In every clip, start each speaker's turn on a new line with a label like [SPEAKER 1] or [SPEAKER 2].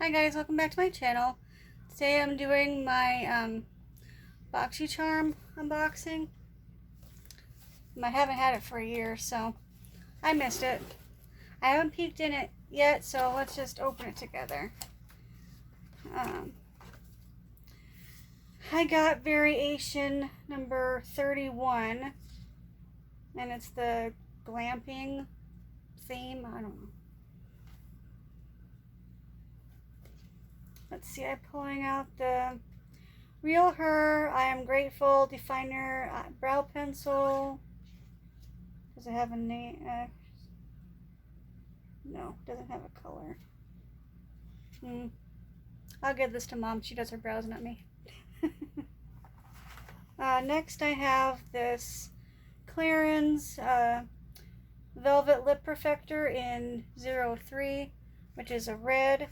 [SPEAKER 1] Hi guys, welcome back to my channel. Today I'm doing my Boxycharm unboxing. I haven't had it for a year, so I missed it. I haven't peeked in it yet, so let's just open it together. I got variation number 31, and it's the glamping theme. I don't know. Let's see, I'm pulling out the Real Her, I Am Grateful, Definer, brow pencil. Does it have a name? No, doesn't have a color. I'll give this to Mom. She does her brows, not me. Next I have this Clarins Velvet Lip Perfector in 03, which is a red.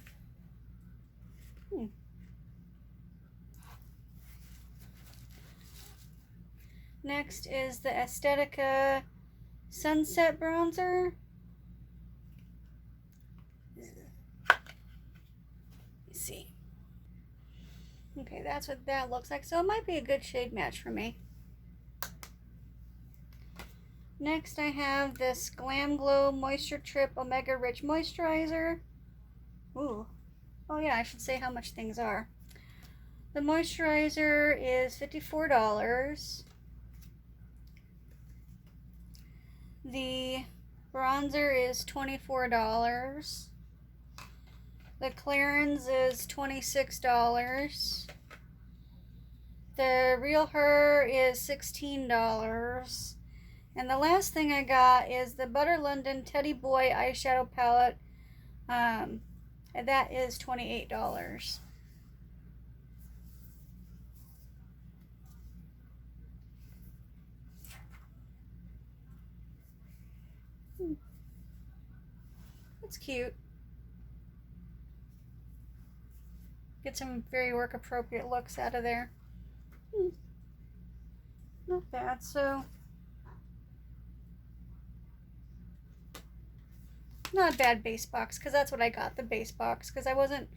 [SPEAKER 1] Next is the Aesthetica Sunset Bronzer. Let's see. Okay, that's what that looks like. So it might be a good shade match for me. Next I have this Glam Glow Moisture Trip Omega Rich Moisturizer. Ooh. Oh yeah, I should say how much things are. The moisturizer is $54. The bronzer is $24. The Clarins is $26. The Real Her is $16. And the last thing I got is the Butter London Teddy Boy eyeshadow palette. And that is $28. It's cute. Get some very work appropriate looks out of there. Not bad. So not a bad base box, because that's what I got, the base box, because I wasn't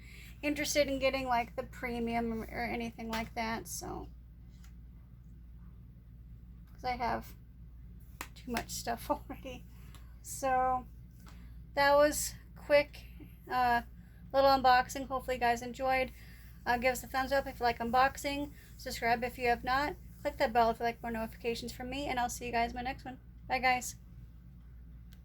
[SPEAKER 1] interested in getting like the premium or anything like that, so because I have too much stuff already. So that was quick little unboxing. Hopefully you guys enjoyed. Give us a thumbs up if you like unboxing, subscribe if you have not, click that bell if you like more notifications from me, and I'll see you guys in my next one. Bye guys.